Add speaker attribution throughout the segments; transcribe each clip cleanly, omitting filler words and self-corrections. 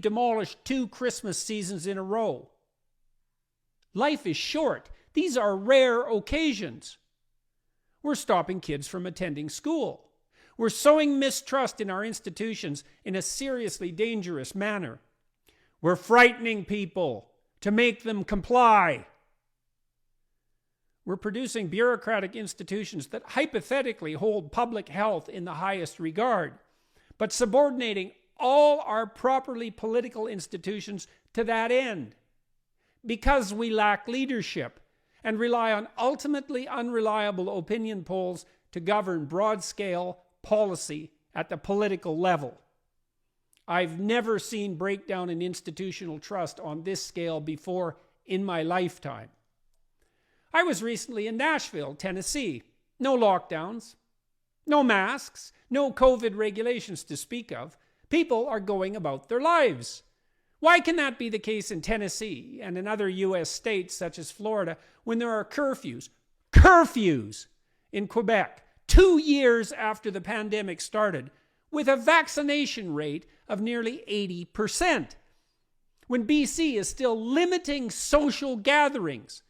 Speaker 1: demolished 2 Christmas seasons in a row. Life is short. These are rare occasions. We're stopping kids from attending school. We're sowing mistrust in our institutions in a seriously dangerous manner. We're frightening people to make them comply. We're producing bureaucratic institutions that hypothetically hold public health in the highest regard, but subordinating all our properly political institutions to that end, because we lack leadership and rely on ultimately unreliable opinion polls to govern broad-scale policy at the political level. I've never seen breakdown in institutional trust on this scale before in my lifetime. I was recently in Nashville, Tennessee. No lockdowns, no masks, no COVID regulations to speak of. People are going about their lives. Why can that be the case in Tennessee and in other U.S. states such as Florida when there are curfews in Quebec 2 years after the pandemic started, with a vaccination rate of nearly 80%? When BC is still limiting social gatherings,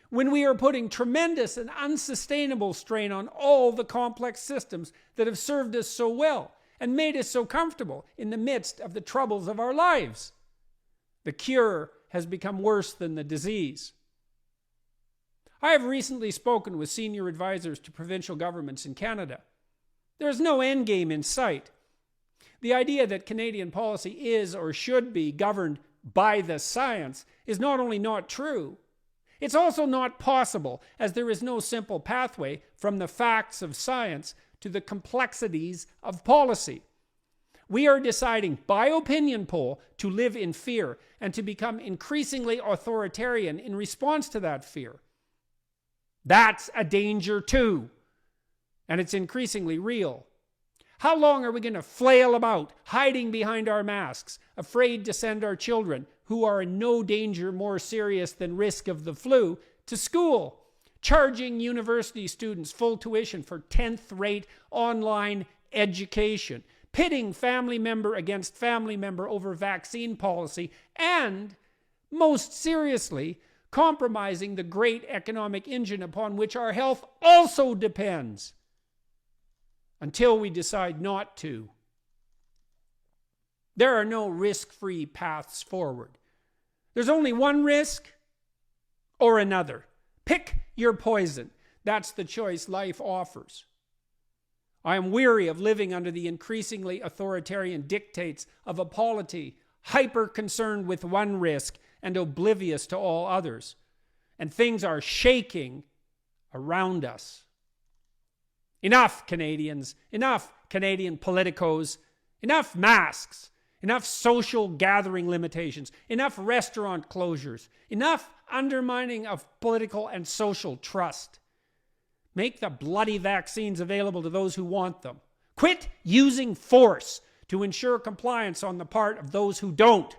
Speaker 1: when we are putting tremendous and unsustainable strain on all the complex systems that have served us so well and made us so comfortable in the midst of the troubles of our lives. The cure has become worse than the disease. I have recently spoken with senior advisors to provincial governments in Canada. There is no endgame in sight. The idea that Canadian policy is or should be governed by the science is not only not true, it's also not possible, as there is no simple pathway from the facts of science to the complexities of policy. We are deciding by opinion poll to live in fear and to become increasingly authoritarian in response to that fear. That's a danger too, and it's increasingly real. How long are we going to flail about, hiding behind our masks, afraid to send our children, who are in no danger more serious than risk of the flu, to school, charging university students full tuition for 10th-rate online education, pitting family member against family member over vaccine policy, and, most seriously, compromising the great economic engine upon which our health also depends, until we decide not to. There are no risk-free paths forward. There's only one risk or another. Pick your poison. That's the choice life offers. I am weary of living under the increasingly authoritarian dictates of a polity hyper-concerned with one risk and oblivious to all others. And things are shaking around us. Enough, Canadians. Enough, Canadian politicos. Enough masks. Enough social gathering limitations. Enough restaurant closures. Enough undermining of political and social trust. Make the bloody vaccines available to those who want them. Quit using force to ensure compliance on the part of those who don't.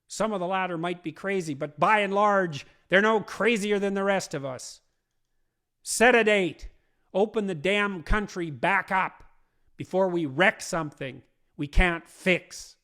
Speaker 1: Some of the latter might be crazy, but by and large, they're no crazier than the rest of us. Set a date. Open the damn country back up before we wreck something we can't fix.